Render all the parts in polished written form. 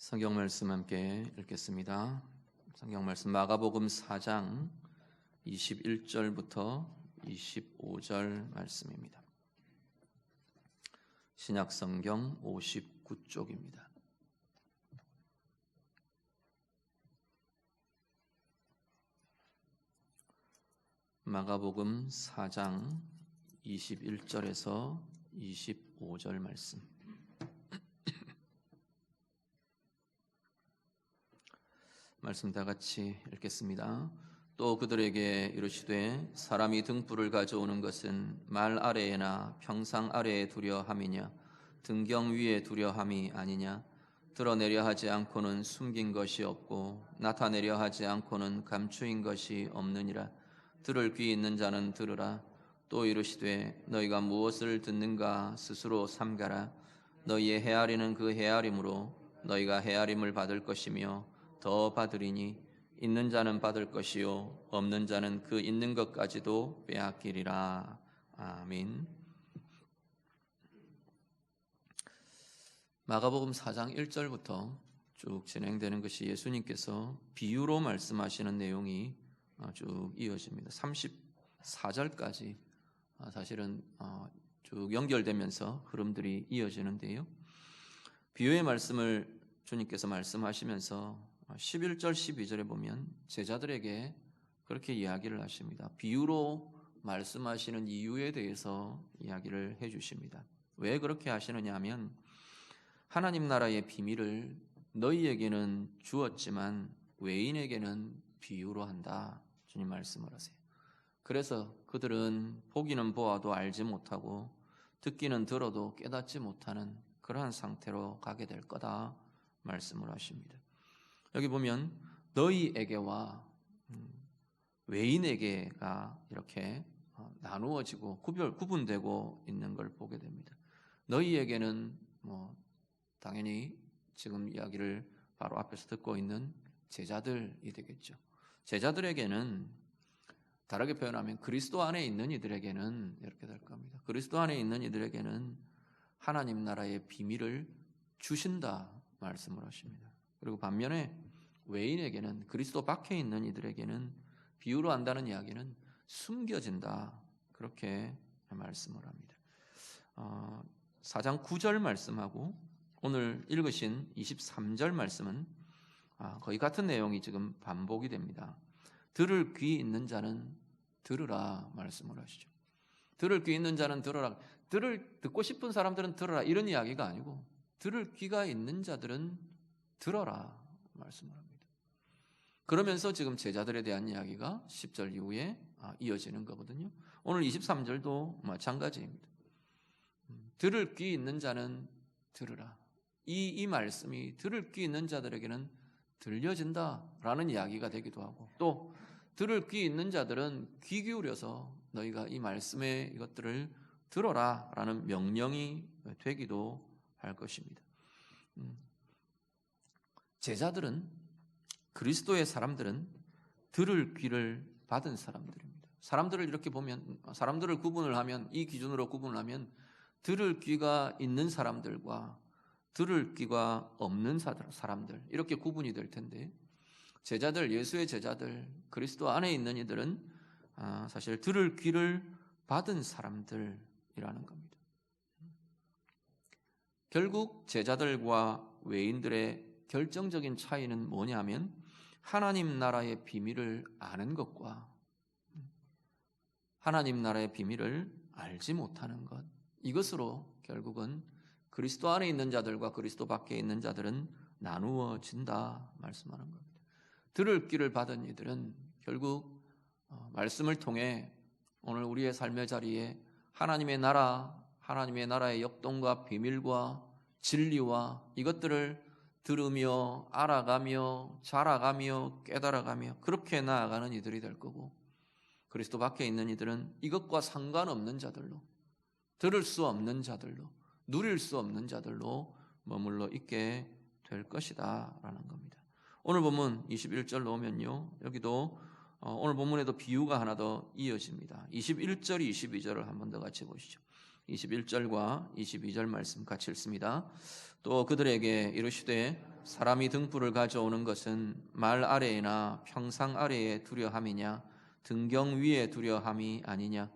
성경 말씀 함께 읽겠습니다. 성경 말씀 마가복음 4장 21절부터 25절 말씀입니다. 신약 성경 59쪽입니다. 마가복음 4장 21절에서 25절 말씀. 말씀 다 같이 읽겠습니다. 또 그들에게 이르시되 사람이 등불을 가져오는 것은 말 아래에나 평상 아래에 두려 함이냐 등경 위에 두려 함이 아니냐. 드러내려 하지 않고는 숨긴 것이 없고 나타내려 하지 않고는 감추인 것이 없느니라. 들을 귀 있는 자는 들으라. 또 이르시되 너희가 무엇을 듣는가 스스로 삼가라. 너희의 헤아리는 그 헤아림으로 너희가 헤아림을 받을 것이며 더 받으리니 있는 자는 받을 것이요 없는 자는 그 있는 것까지도 빼앗기리라. 아멘. 마가복음 4장 1절부터 쭉 진행되는 것이 예수님께서 비유로 말씀하시는 내용이 쭉 이어집니다. 34절까지 사실은 쭉 연결되면서 흐름들이 이어지는데요. 비유의 말씀을 주님께서 말씀하시면서 11절 12절에 보면 제자들에게 그렇게 이야기를 하십니다. 비유로 말씀하시는 이유에 대해서 이야기를 해주십니다. 왜 그렇게 하시느냐 하면 하나님 나라의 비밀을 너희에게는 주었지만 외인에게는 비유로 한다. 주님 말씀을 하세요. 그래서 그들은 보기는 보아도 알지 못하고 듣기는 들어도 깨닫지 못하는 그러한 상태로 가게 될 거다 말씀을 하십니다. 여기 보면 너희에게와 외인에게가 이렇게 나누어지고 구분되고 있는 걸 보게 됩니다. 너희에게는 당연히 지금 이야기를 바로 앞에서 듣고 있는 제자들이 되겠죠. 제자들에게는 다르게 표현하면 그리스도 안에 있는 이들에게는 이렇게 될 겁니다. 그리스도 안에 있는 이들에게는 하나님 나라의 비밀을 주신다 말씀을 하십니다. 그리고 반면에 외인에게는 그리스도 밖에 있는 이들에게는 비유로 한다는 이야기는 숨겨진다 그렇게 말씀을 합니다. 4장 9절 말씀하고 오늘 읽으신 23절 말씀은 거의 같은 내용이 지금 반복이 됩니다. 들을 귀 있는 자는 들으라 말씀을 하시죠. 들을 귀 있는 자는 들으라. 듣고 싶은 사람들은 들어라 이런 이야기가 아니고 들을 귀가 있는 자들은 들어라 말씀을 합니다. 그러면서 지금 제자들에 대한 이야기가 10절 이후에 이어지는 거거든요. 오늘 23절도 마찬가지입니다. 들을 귀 있는 자는 들으라. 이 말씀이 들을 귀 있는 자들에게는 들려진다라는 이야기가 되기도 하고 또 들을 귀 있는 자들은 귀 기울여서 너희가 이 말씀의 이것들을 들어라라는 명령이 되기도 할 것입니다. 제자들은 그리스도의 사람들은 들을 귀를 받은 사람들입니다. 사람들을 이렇게 보면 사람들을 구분을 하면 이 기준으로 구분을 하면 들을 귀가 있는 사람들과 들을 귀가 없는 사람들 이렇게 구분이 될 텐데 제자들 예수의 제자들 그리스도 안에 있는 이들은 사실 들을 귀를 받은 사람들이라는 겁니다. 결국 제자들과 외인들의 결정적인 차이는 뭐냐면 하나님 나라의 비밀을 아는 것과 하나님 나라의 비밀을 알지 못하는 것 이것으로 결국은 그리스도 안에 있는 자들과 그리스도 밖에 있는 자들은 나누어진다 말씀하는 겁니다. 들을 귀를 받은 이들은 결국 말씀을 통해 오늘 우리의 삶의 자리에 하나님의 나라의 역동과 비밀과 진리와 이것들을 들으며 알아가며 자라가며 깨달아가며 그렇게 나아가는 이들이 될 거고 그리스도 밖에 있는 이들은 이것과 상관없는 자들로 들을 수 없는 자들로 누릴 수 없는 자들로 머물러 있게 될 것이다 라는 겁니다. 오늘 본문 21절 놓으면요 여기도 오늘 본문에도 비유가 하나 더 이어집니다. 21절 22절을 한 번 더 같이 보시죠. 21절과 22절 말씀 같이 읽습니다. 또 그들에게 이르시되 사람이 등불을 가져오는 것은 말 아래에나 평상 아래에 두려함이냐 등경 위에 두려함이 아니냐.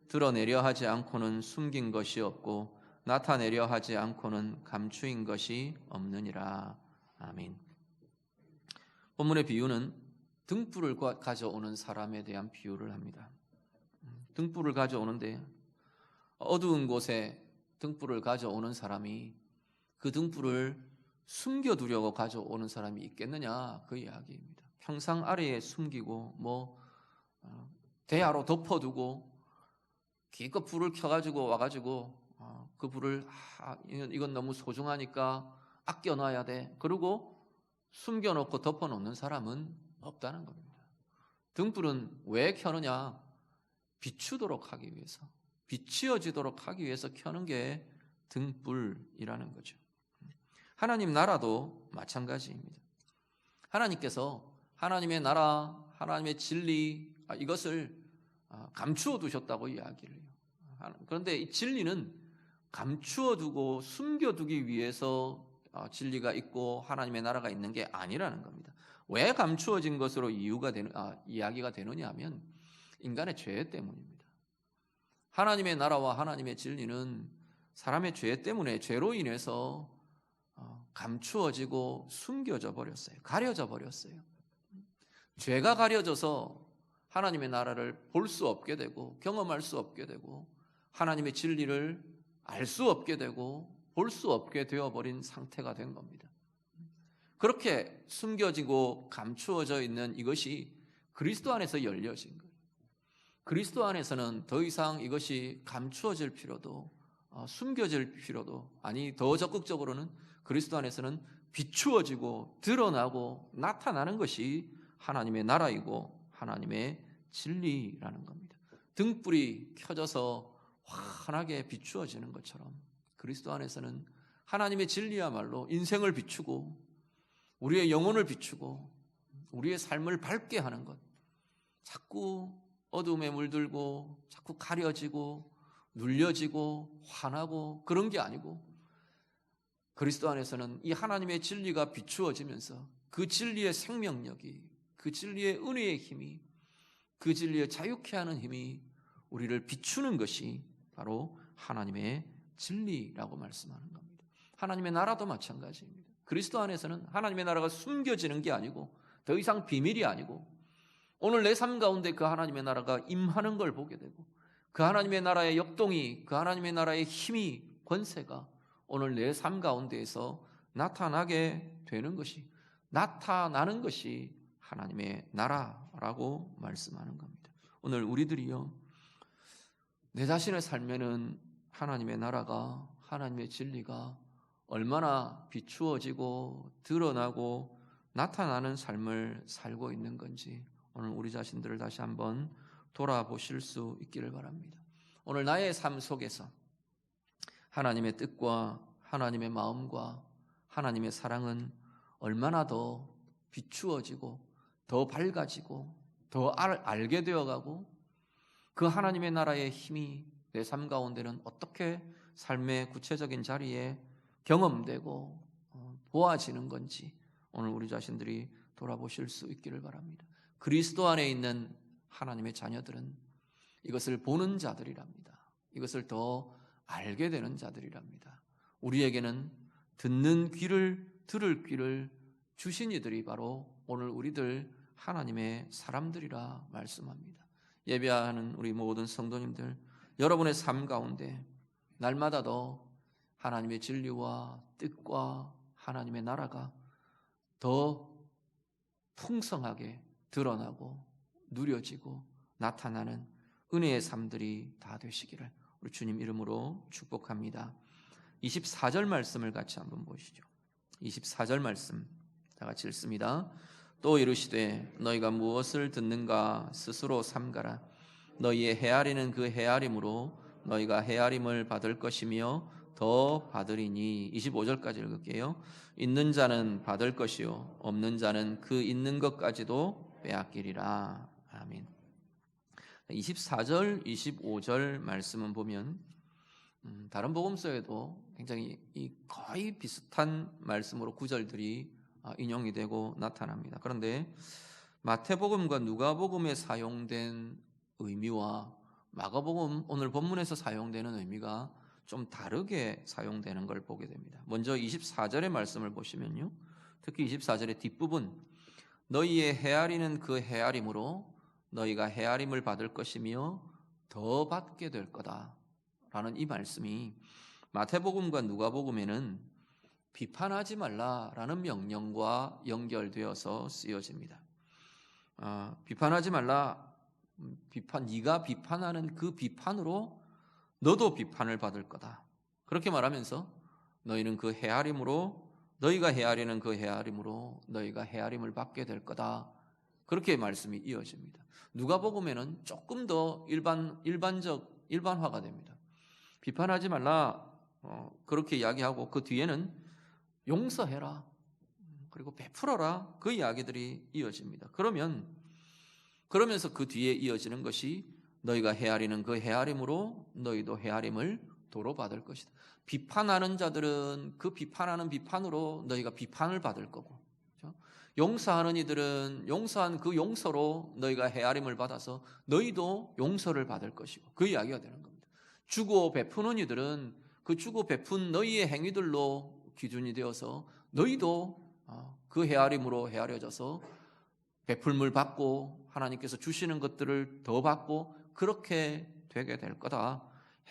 드러내려 하지 않고는 숨긴 것이 없고 나타내려 하지 않고는 감추인 것이 없느니라. 아멘. 본문의 비유는 등불을 가져오는 사람에 대한 비유를 합니다. 등불을 가져오는데 어두운 곳에 등불을 가져오는 사람이 그 등불을 숨겨두려고 가져오는 사람이 있겠느냐, 그 이야기입니다. 평상 아래에 숨기고 대야로 덮어두고 기껏 불을 켜가지고 와가지고 그 불을 이건 너무 소중하니까 아껴놔야 돼, 그리고 숨겨놓고 덮어놓는 사람은 없다는 겁니다. 등불은 왜 켜느냐? 비추도록 하기 위해서, 비치어지도록 하기 위해서 켜는 게 등불이라는 거죠. 하나님 나라도 마찬가지입니다. 하나님께서 하나님의 나라, 하나님의 진리, 이것을 감추어 두셨다고 이야기를 해요. 그런데 이 진리는 감추어 두고 숨겨두기 위해서 진리가 있고 하나님의 나라가 있는 게 아니라는 겁니다. 왜 감추어진 것으로 이야기가 되느냐 하면 인간의 죄 때문입니다. 하나님의 나라와 하나님의 진리는 사람의 죄 때문에, 죄로 인해서 감추어지고 숨겨져 버렸어요. 가려져 버렸어요. 죄가 가려져서 하나님의 나라를 볼 수 없게 되고 경험할 수 없게 되고 하나님의 진리를 알 수 없게 되고 볼 수 없게 되어버린 상태가 된 겁니다. 그렇게 숨겨지고 감추어져 있는 이것이 그리스도 안에서 열려진 거예요. 그리스도 안에서는 더 이상 이것이 감추어질 필요도 숨겨질 필요도, 더 적극적으로는 그리스도 안에서는 비추어지고 드러나고 나타나는 것이 하나님의 나라이고 하나님의 진리라는 겁니다. 등불이 켜져서 환하게 비추어지는 것처럼 그리스도 안에서는 하나님의 진리야말로 인생을 비추고 우리의 영혼을 비추고 우리의 삶을 밝게 하는 것, 자꾸 어둠에 물들고 자꾸 가려지고 눌려지고 화나고 그런 게 아니고 그리스도 안에서는 이 하나님의 진리가 비추어지면서 그 진리의 생명력이, 그 진리의 은혜의 힘이, 그 진리의 자유케 하는 힘이 우리를 비추는 것이 바로 하나님의 진리라고 말씀하는 겁니다. 하나님의 나라도 마찬가지입니다. 그리스도 안에서는 하나님의 나라가 숨겨지는 게 아니고 더 이상 비밀이 아니고 오늘 내 삶 가운데 그 하나님의 나라가 임하는 걸 보게 되고 그 하나님의 나라의 역동이, 그 하나님의 나라의 힘이, 권세가 오늘 내 삶 가운데에서 나타나게 되는 것이, 나타나는 것이 하나님의 나라라고 말씀하는 겁니다. 오늘 우리들이요, 내 자신의 삶에는 하나님의 나라가, 하나님의 진리가 얼마나 비추어지고 드러나고 나타나는 삶을 살고 있는 건지 오늘 우리 자신들을 다시 한번 돌아보실 수 있기를 바랍니다. 오늘 나의 삶 속에서 하나님의 뜻과 하나님의 마음과 하나님의 사랑은 얼마나 더 비추어지고 더 밝아지고 더 알게 되어가고 그 하나님의 나라의 힘이 내 삶 가운데는 어떻게 삶의 구체적인 자리에 경험되고 보아지는 건지 오늘 우리 자신들이 돌아보실 수 있기를 바랍니다. 그리스도 안에 있는 하나님의 자녀들은 이것을 보는 자들이랍니다. 이것을 더 알게 되는 자들이랍니다. 우리에게는 듣는 귀를, 들을 귀를 주신 이들이 바로 오늘 우리들 하나님의 사람들이라 말씀합니다. 예배하는 우리 모든 성도님들, 여러분의 삶 가운데 날마다 더 하나님의 진리와 뜻과 하나님의 나라가 더 풍성하게 드러나고 누려지고 나타나는 은혜의 삶들이 다 되시기를 우리 주님 이름으로 축복합니다. 24절 말씀을 같이 한번 보시죠. 24절 말씀 다 같이 읽습니다. 또 이르시되 너희가 무엇을 듣는가 스스로 삼가라. 너희의 헤아리는 그 헤아림으로 너희가 헤아림을 받을 것이며 더 받으리니. 25절까지 읽을게요. 있는 자는 받을 것이요 없는 자는 그 있는 것까지도 빼앗기리라. 아멘. 24절, 25절 말씀은 보면 다른 복음서에도 굉장히 거의 비슷한 말씀으로 구절들이 인용이 되고 나타납니다. 그런데 마태복음과 누가복음에 사용된 의미와 마가복음 오늘 본문에서 사용되는 의미가 좀 다르게 사용되는 걸 보게 됩니다. 먼저 24절의 말씀을 보시면요, 특히 24절의 뒷부분, 너희의 헤아리는 그 헤아림으로 너희가 헤아림을 받을 것이며 더 받게 될 거다 라는 이 말씀이 마태복음과 누가복음에는 비판하지 말라라는 명령과 연결되어서 쓰여집니다. 비판하지 말라, 네가 비판하는 그 비판으로 너도 비판을 받을 거다. 그렇게 말하면서 너희는 그 헤아림으로, 너희가 헤아리는 그 헤아림으로 너희가 헤아림을 받게 될 거다. 그렇게 말씀이 이어집니다. 누가복음에는 조금 더 일반화가 됩니다. 비판하지 말라, 그렇게 이야기하고 그 뒤에는 용서해라, 그리고 베풀어라, 그 이야기들이 이어집니다. 그러면서 그 뒤에 이어지는 것이 너희가 헤아리는 그 헤아림으로 너희도 헤아림을 도로 받을 것이다. 비판하는 자들은 그 비판하는 비판으로 너희가 비판을 받을 거고, 그렇죠? 용서하는 이들은 용서한 그 용서로 너희가 헤아림을 받아서 너희도 용서를 받을 것이고, 그 이야기가 되는 겁니다. 주고 베푸는 이들은 그 주고 베푼 너희의 행위들로 기준이 되어서 너희도 그 헤아림으로 헤아려져서 베풀물 받고 하나님께서 주시는 것들을 더 받고 그렇게 되게 될 거다.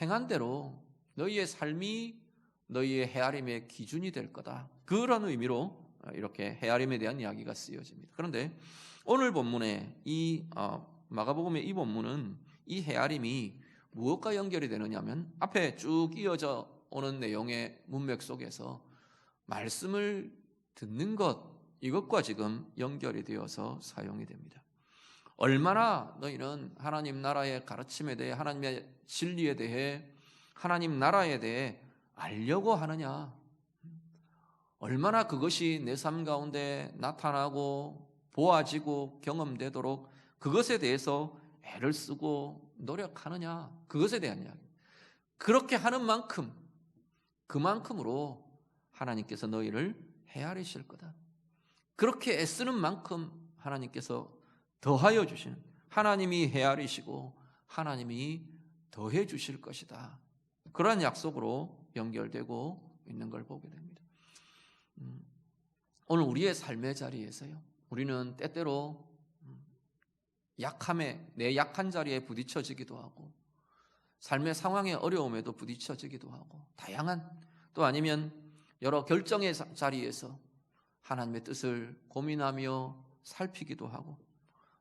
행한 대로 너희의 삶이 너희의 헤아림의 기준이 될 거다. 그런 의미로 이렇게 헤아림에 대한 이야기가 쓰여집니다. 그런데 오늘 본문에 이 마가복음의 이 본문은 이 헤아림이 무엇과 연결이 되느냐면 앞에 쭉 이어져 오는 내용의 문맥 속에서 말씀을 듣는 것, 이것과 지금 연결이 되어서 사용이 됩니다. 얼마나 너희는 하나님 나라의 가르침에 대해, 하나님의 진리에 대해, 하나님 나라에 대해 알려고 하느냐, 얼마나 그것이 내 삶 가운데 나타나고 보아지고 경험되도록 그것에 대해서 애를 쓰고 노력하느냐, 그것에 대한 이야기. 그렇게 하는 만큼, 그만큼으로 하나님께서 너희를 헤아리실 거다. 그렇게 애쓰는 만큼 하나님께서 더하여 주시는, 하나님이 헤아리시고 하나님이 더해 주실 것이다. 그러한 약속으로 연결되고 있는 걸 보게 됩니다. 오늘 우리의 삶의 자리에서요, 우리는 때때로 내 약한 자리에 부딪혀지기도 하고, 삶의 상황의 어려움에도 부딪혀지기도 하고, 다양한, 또 아니면 여러 결정의 자리에서 하나님의 뜻을 고민하며 살피기도 하고,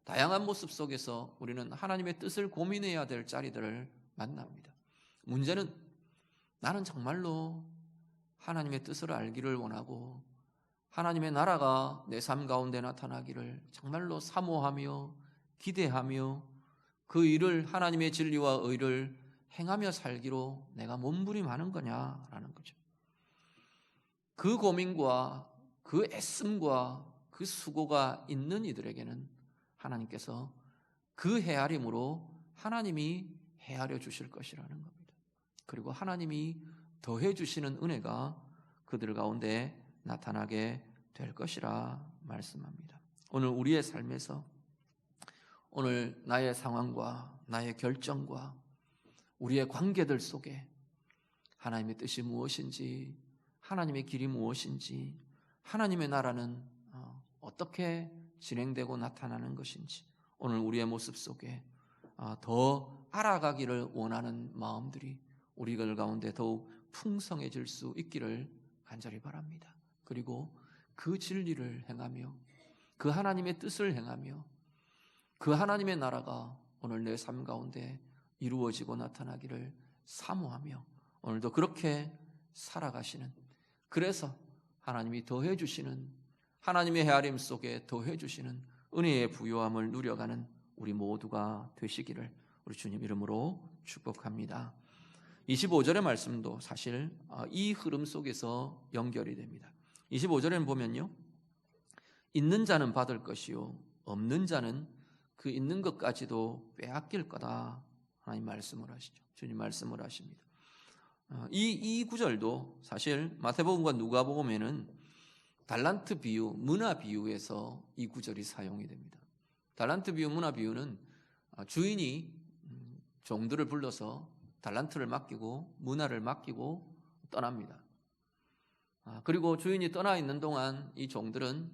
다양한 모습 속에서 우리는 하나님의 뜻을 고민해야 될 자리들을 만납니다. 문제는 나는 정말로 하나님의 뜻을 알기를 원하고 하나님의 나라가 내 삶 가운데 나타나기를 정말로 사모하며 기대하며 그 일을, 하나님의 진리와 의를 행하며 살기로 내가 몸부림하는 거냐라는 거죠. 그 고민과 그 애씀과 그 수고가 있는 이들에게는 하나님께서 그 헤아림으로 하나님이 헤아려 주실 것이라는 겁니다. 그리고 하나님이 더해 주시는 은혜가 그들 가운데 나타나게 될 것이라 말씀합니다. 오늘 우리의 삶에서, 오늘 나의 상황과 나의 결정과 우리의 관계들 속에 하나님의 뜻이 무엇인지, 하나님의 길이 무엇인지, 하나님의 나라는 어떻게 진행되고 나타나는 것인지, 오늘 우리의 모습 속에 더 알아가기를 원하는 마음들이 우리들 가운데 더욱 풍성해질 수 있기를 간절히 바랍니다. 그리고 그 진리를 행하며 그 하나님의 뜻을 행하며 그 하나님의 나라가 오늘 내 삶 가운데 이루어지고 나타나기를 사모하며 오늘도 그렇게 살아가시는, 그래서 하나님이 더해 주시는, 하나님의 헤아림 속에 더해 주시는 은혜의 부요함을 누려가는 우리 모두가 되시기를 우리 주님 이름으로 축복합니다. 25절의 말씀도 사실 이 흐름 속에서 연결이 됩니다. 25절에는 보면요, 있는 자는 받을 것이요 없는 자는 그 있는 것까지도 빼앗길 거다. 하나님 말씀을 하시죠. 주님 말씀을 하십니다. 이 구절도 사실 마태복음과 누가복음에는 달란트 비유, 문화 비유에서 이 구절이 사용이 됩니다. 달란트 비유, 문화 비유는 주인이 종들을 불러서 달란트를 맡기고 문화를 맡기고 떠납니다. 그리고 주인이 떠나 있는 동안 이 종들은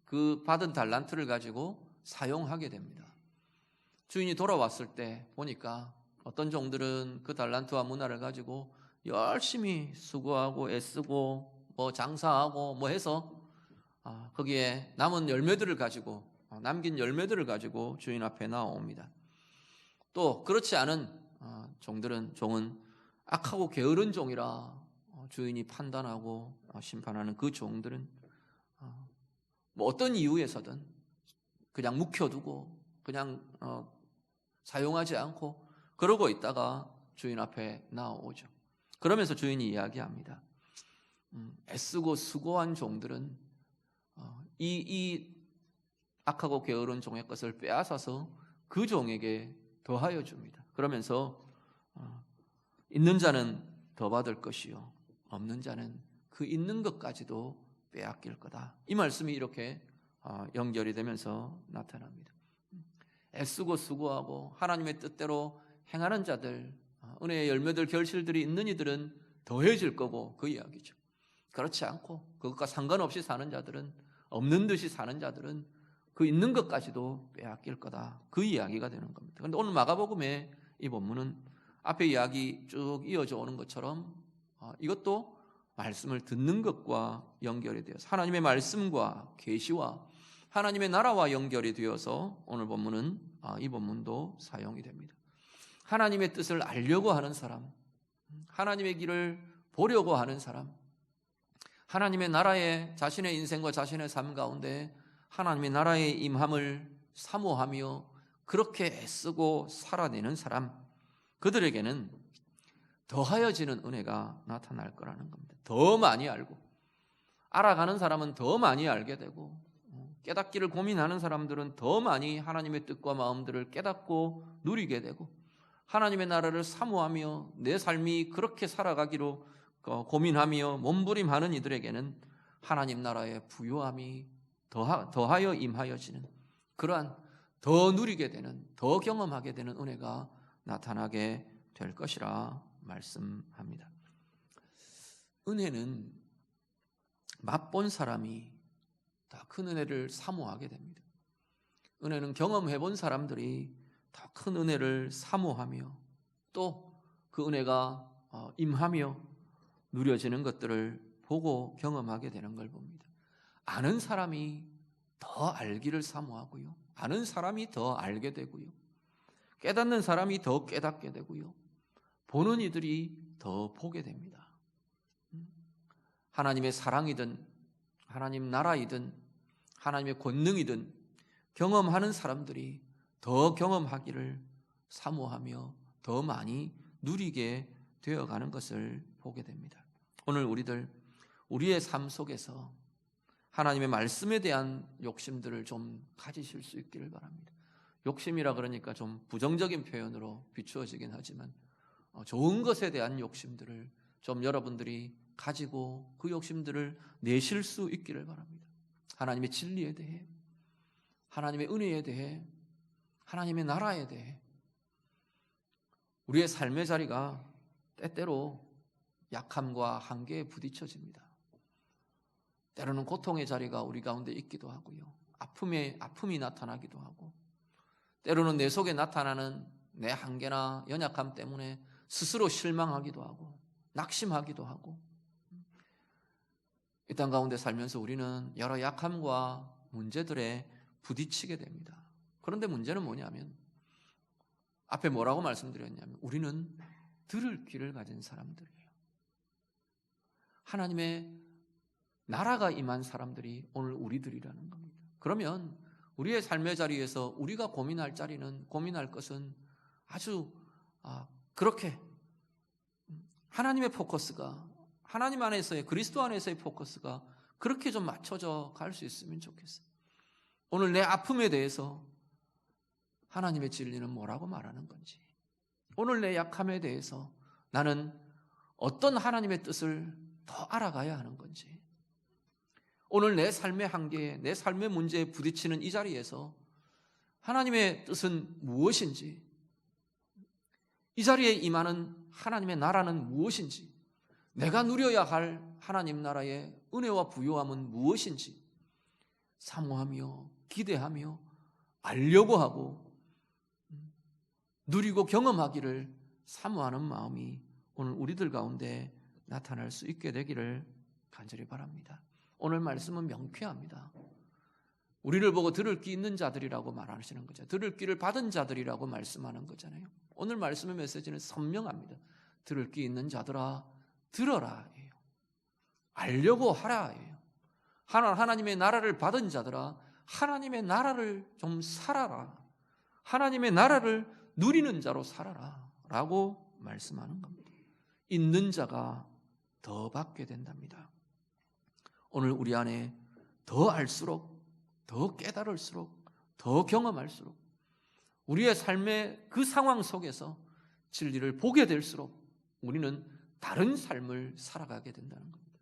그 받은 달란트를 가지고 사용하게 됩니다. 주인이 돌아왔을 때 보니까 어떤 종들은 그 달란트와 문화를 가지고 열심히 수고하고 애쓰고 뭐 장사하고 뭐 해서 거기에 남은 열매들을 가지고 남긴 열매들을 가지고 주인 앞에 나옵니다. 또 그렇지 않은 종은 악하고 게으른 종이라 주인이 판단하고 심판하는 그 종들은 뭐 어떤 이유에서든 그냥 묵혀두고 그냥 사용하지 않고 그러고 있다가 주인 앞에 나오죠. 그러면서 주인이 이야기합니다. 애쓰고 수고한 종들은 이 악하고 게으른 종의 것을 빼앗아서 그 종에게 더하여 줍니다. 그러면서 있는 자는 더 받을 것이요 없는 자는 그 있는 것까지도 빼앗길 거다. 이 말씀이 이렇게 연결이 되면서 나타납니다. 애쓰고 수고하고 하나님의 뜻대로 행하는 자들, 은혜의 열매들 결실들이 있는 이들은 더해질 거고 그 이야기죠. 그렇지 않고 그것과 상관없이 사는 자들은, 없는 듯이 사는 자들은 그 있는 것까지도 빼앗길 거다. 그 이야기가 되는 겁니다. 그런데 오늘 마가복음의 이 본문은 앞에 이야기 쭉 이어져 오는 것처럼 이것도 말씀을 듣는 것과 연결이 되어서 하나님의 말씀과 계시와 하나님의 나라와 연결이 되어서 오늘 본문은 이 본문도 사용이 됩니다. 하나님의 뜻을 알려고 하는 사람, 하나님의 길을 보려고 하는 사람, 하나님의 나라에 자신의 인생과 자신의 삶 가운데 하나님의 나라의 임함을 사모하며 그렇게 애쓰고 살아내는 사람, 그들에게는 더하여지는 은혜가 나타날 거라는 겁니다. 더 많이 알고, 알아가는 사람은 더 많이 알게 되고, 깨닫기를 고민하는 사람들은 더 많이 하나님의 뜻과 마음들을 깨닫고 누리게 되고, 하나님의 나라를 사모하며 내 삶이 그렇게 살아가기로 고민하며 몸부림하는 이들에게는 하나님 나라의 부요함이 더하여 임하여지는, 그러한 더 누리게 되는, 더 경험하게 되는 은혜가 나타나게 될 것이라 말씀합니다. 은혜는 맛본 사람이 더 큰 은혜를 사모하게 됩니다. 은혜는 경험해 본 사람들이 더 큰 은혜를 사모하며 또 그 은혜가 임하며 누려지는 것들을 보고 경험하게 되는 걸 봅니다. 아는 사람이 더 알기를 사모하고요, 아는 사람이 더 알게 되고요, 깨닫는 사람이 더 깨닫게 되고요, 보는 이들이 더 보게 됩니다. 하나님의 사랑이든 하나님 나라이든 하나님의 권능이든 경험하는 사람들이 더 경험하기를 사모하며 더 많이 누리게 되어가는 것을 보게 됩니다. 오늘 우리의 삶 속에서 하나님의 말씀에 대한 욕심들을 좀 가지실 수 있기를 바랍니다. 욕심이라 그러니까 좀 부정적인 표현으로 비추어지긴 하지만 좋은 것에 대한 욕심들을 좀 여러분들이 가지고 그 욕심들을 내실 수 있기를 바랍니다. 하나님의 진리에 대해, 하나님의 은혜에 대해, 하나님의 나라에 대해. 우리의 삶의 자리가 때때로 약함과 한계에 부딪혀집니다. 때로는 고통의 자리가 우리 가운데 있기도 하고요, 아픔이 나타나기도 하고, 때로는 내 속에 나타나는 내 한계나 연약함 때문에 스스로 실망하기도 하고 낙심하기도 하고, 이 땅 가운데 살면서 우리는 여러 약함과 문제들에 부딪히게 됩니다. 그런데 문제는 뭐냐면, 앞에 뭐라고 말씀드렸냐면 우리는 들을 귀를 가진 사람들이에요. 하나님의 나라가 임한 사람들이 오늘 우리들이라는 겁니다. 그러면 우리의 삶의 자리에서 우리가 고민할 것은 아주 그렇게 하나님의 포커스가, 하나님 안에서의, 그리스도 안에서의 포커스가 그렇게 좀 맞춰져 갈 수 있으면 좋겠어요. 오늘 내 아픔에 대해서 하나님의 진리는 뭐라고 말하는 건지, 오늘 내 약함에 대해서 나는 어떤 하나님의 뜻을 더 알아가야 하는 건지, 오늘 내 삶의 한계에, 내 삶의 문제에 부딪히는 이 자리에서 하나님의 뜻은 무엇인지, 이 자리에 임하는 하나님의 나라는 무엇인지, 내가 누려야 할 하나님 나라의 은혜와 부요함은 무엇인지 사모하며 기대하며 알려고 하고 누리고 경험하기를 사모하는 마음이 오늘 우리들 가운데 나타날 수 있게 되기를 간절히 바랍니다. 오늘 말씀은 명쾌합니다. 우리를 보고 들을 귀 있는 자들이라고 말하시는 거죠. 들을 귀를 받은 자들이라고 말씀하는 거잖아요. 오늘 말씀의 메시지는 선명합니다. 들을 귀 있는 자들아 들어라 예요. 알려고 하라 예요. 하나님의 나라를 받은 자들아 하나님의 나라를 좀 살아라. 하나님의 나라를 누리는 자로 살아라 라고 말씀하는 겁니다. 있는 자가 더 받게 된답니다. 오늘 우리 안에 더 알수록, 더 깨달을수록, 더 경험할수록 우리의 삶의 그 상황 속에서 진리를 보게 될수록 우리는 다른 삶을 살아가게 된다는 겁니다.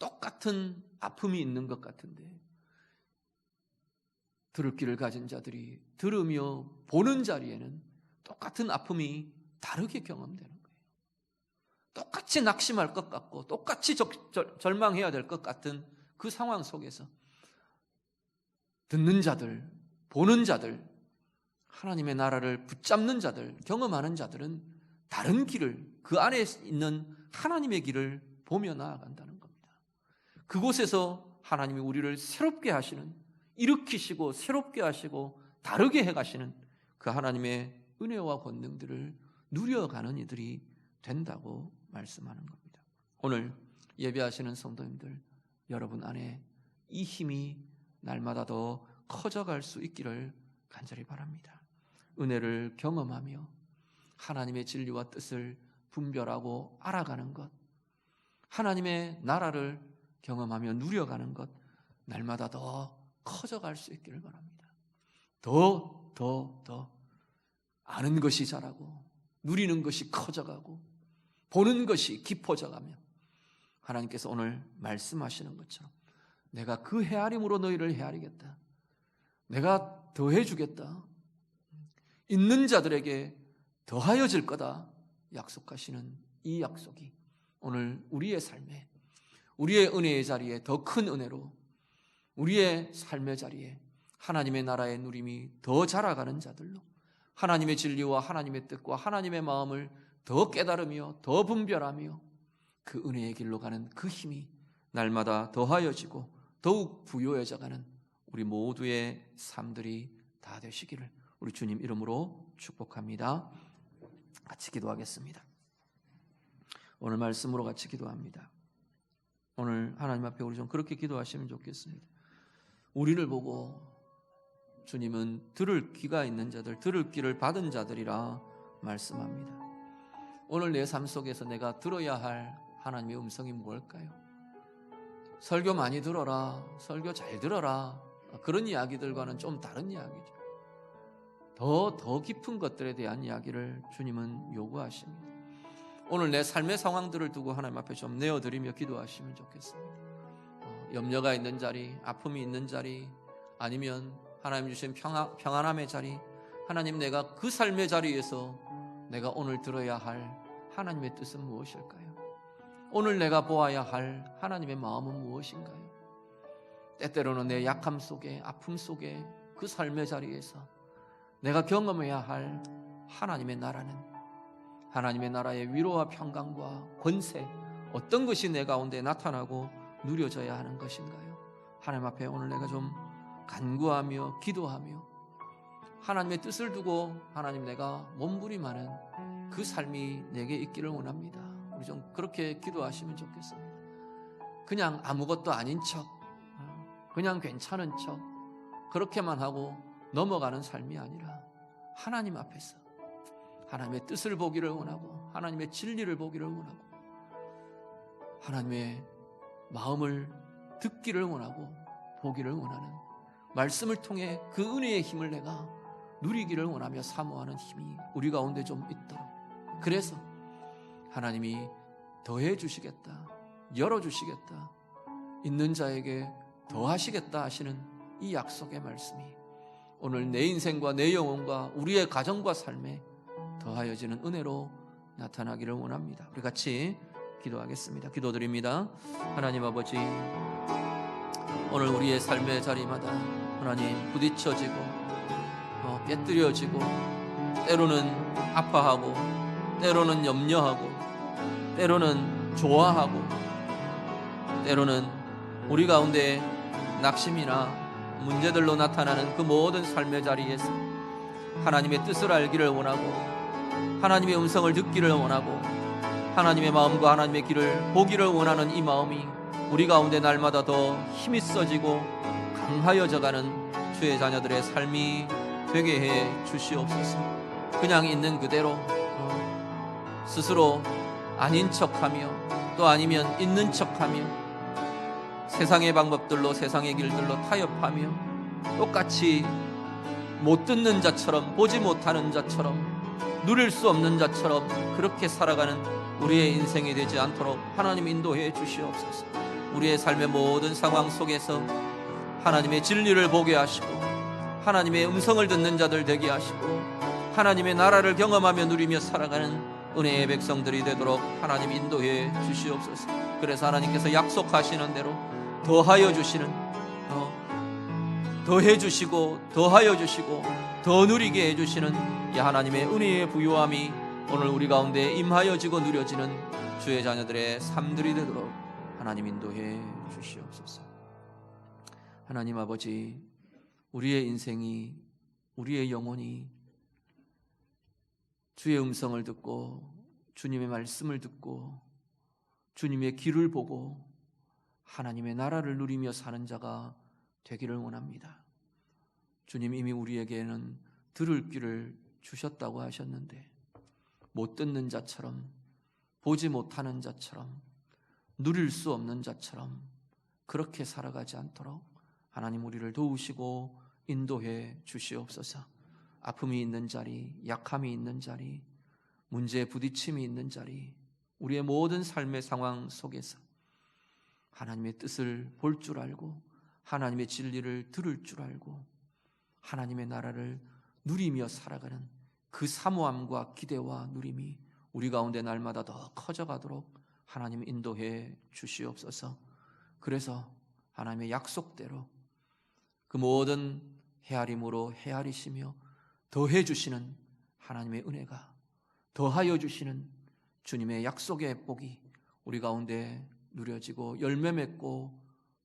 똑같은 아픔이 있는 것 같은데 들을 귀를 가진 자들이 들으며 보는 자리에는 똑같은 아픔이 다르게 경험되는 거예요. 똑같이 낙심할 것 같고 똑같이 절망해야 될 것 같은 그 상황 속에서 듣는 자들, 보는 자들, 하나님의 나라를 붙잡는 자들, 경험하는 자들은 다른 길을, 그 안에 있는 하나님의 길을 보며 나아간다는 겁니다. 그곳에서 하나님이 우리를 새롭게 하시는, 일으키시고 새롭게 하시고 다르게 해가시는 그 하나님의 은혜와 권능들을 누려가는 이들이 된다고 말씀하는 겁니다. 오늘 예배하시는 성도님들, 여러분 안에 이 힘이 날마다 더 커져갈 수 있기를 간절히 바랍니다. 은혜를 경험하며 하나님의 진리와 뜻을 분별하고 알아가는 것, 하나님의 나라를 경험하며 누려가는 것, 날마다 더 커져갈 수 있기를 바랍니다. 더 아는 것이 자라고 누리는 것이 커져가고 보는 것이 깊어져가며 하나님께서 오늘 말씀하시는 것처럼 내가 그 헤아림으로 너희를 헤아리겠다. 내가 더해주겠다. 있는 자들에게 더하여질 거다 약속하시는 이 약속이 오늘 우리의 삶에, 우리의 은혜의 자리에 더 큰 은혜로, 우리의 삶의 자리에 하나님의 나라의 누림이 더 자라가는 자들로 하나님의 진리와 하나님의 뜻과 하나님의 마음을 더 깨달으며 더 분별하며 그 은혜의 길로 가는 그 힘이 날마다 더하여지고 더욱 부요해져가는 우리 모두의 삶들이 다 되시기를 우리 주님 이름으로 축복합니다. 같이 기도하겠습니다. 오늘 말씀으로 같이 기도합니다. 오늘 하나님 앞에 우리 좀 그렇게 기도하시면 좋겠습니다. 우리를 보고 주님은 들을 귀가 있는 자들, 들을 귀를 받은 자들이라 말씀합니다. 오늘 내 삶 속에서 내가 들어야 할 하나님의 음성이 무엇일까요? 설교 많이 들어라, 설교 잘 들어라, 그런 이야기들과는 좀 다른 이야기죠. 더 깊은 것들에 대한 이야기를 주님은 요구하십니다. 오늘 내 삶의 상황들을 두고 하나님 앞에 좀 내어드리며 기도하시면 좋겠습니다. 염려가 있는 자리, 아픔이 있는 자리, 아니면 하나님 주신 평안함의 자리, 하나님 내가 그 삶의 자리에서 내가 오늘 들어야 할 하나님의 뜻은 무엇일까요? 오늘 내가 보아야 할 하나님의 마음은 무엇인가요? 때때로는 내 약함 속에, 아픔 속에, 그 삶의 자리에서 내가 경험해야 할 하나님의 나라는, 하나님의 나라의 위로와 평강과 권세, 어떤 것이 내 가운데 나타나고 누려져야 하는 것인가요? 하나님 앞에 오늘 내가 좀 간구하며 기도하며 하나님의 뜻을 두고 하나님 내가 몸부림하는 그 삶이 내게 있기를 원합니다. 우리 좀 그렇게 기도하시면 좋겠습니다. 그냥 아무것도 아닌 척, 그냥 괜찮은 척 그렇게만 하고 넘어가는 삶이 아니라 하나님 앞에서 하나님의 뜻을 보기를 원하고 하나님의 진리를 보기를 원하고 하나님의 마음을 듣기를 원하고 보기를 원하는 말씀을 통해 그 은혜의 힘을 내가 누리기를 원하며 사모하는 힘이 우리 가운데 좀 있도록, 그래서 하나님이 더해 주시겠다, 열어주시겠다, 있는 자에게 더하시겠다 하시는 이 약속의 말씀이 오늘 내 인생과 내 영혼과 우리의 가정과 삶에 더하여지는 은혜로 나타나기를 원합니다. 우리 같이 기도하겠습니다. 기도드립니다. 하나님 아버지, 오늘 우리의 삶의 자리마다 하나님 부딪혀지고 깨뜨려지고 때로는 아파하고 때로는 염려하고 때로는 좋아하고 때로는 우리 가운데 낙심이나 문제들로 나타나는 그 모든 삶의 자리에서 하나님의 뜻을 알기를 원하고 하나님의 음성을 듣기를 원하고 하나님의 마음과 하나님의 길을 보기를 원하는 이 마음이 우리 가운데 날마다 더 힘이 써지고 강하여져가는 주의 자녀들의 삶이 되게 해 주시옵소서. 그냥 있는 그대로 스스로 아닌 척하며 또 아니면 있는 척하며 세상의 방법들로 세상의 길들로 타협하며 똑같이 못 듣는 자처럼 보지 못하는 자처럼 누릴 수 없는 자처럼 그렇게 살아가는 우리의 인생이 되지 않도록 하나님 인도해 주시옵소서. 우리의 삶의 모든 상황 속에서 하나님의 진리를 보게 하시고 하나님의 음성을 듣는 자들 되게 하시고 하나님의 나라를 경험하며 누리며 살아가는 은혜의 백성들이 되도록 하나님 인도해 주시옵소서. 그래서 하나님께서 약속하시는 대로 더하여 주시는 더해 주시고 더하여 주시고 더 누리게 해주시는 이 하나님의 은혜의 부요함이 오늘 우리 가운데 임하여지고 누려지는 주의 자녀들의 삶들이 되도록 하나님 인도해 주시옵소서. 하나님 아버지, 우리의 인생이 우리의 영혼이 주의 음성을 듣고 주님의 말씀을 듣고 주님의 길을 보고 하나님의 나라를 누리며 사는 자가 되기를 원합니다. 주님 이미 우리에게는 들을 귀를 주셨다고 하셨는데 못 듣는 자처럼 보지 못하는 자처럼 누릴 수 없는 자처럼 그렇게 살아가지 않도록 하나님 우리를 도우시고 인도해 주시옵소서. 아픔이 있는 자리, 약함이 있는 자리, 문제에 부딪힘이 있는 자리, 우리의 모든 삶의 상황 속에서 하나님의 뜻을 볼 줄 알고 하나님의 진리를 들을 줄 알고 하나님의 나라를 누리며 살아가는 그 사모함과 기대와 누림이 우리 가운데 날마다 더 커져가도록 하나님 인도해 주시옵소서. 그래서 하나님의 약속대로 그 모든 헤아림으로 헤아리시며 더해 주시는 하나님의 은혜가 더하여 주시는 주님의 약속의 복이 우리 가운데 누려지고 열매 맺고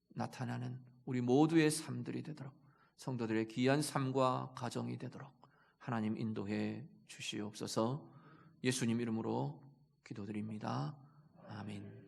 나타나는 우리 모두의 삶들이 되도록 성도들의 귀한 삶과 가정이 되도록 하나님 인도해 주시옵소서. 예수님 이름으로 기도드립니다. 아멘.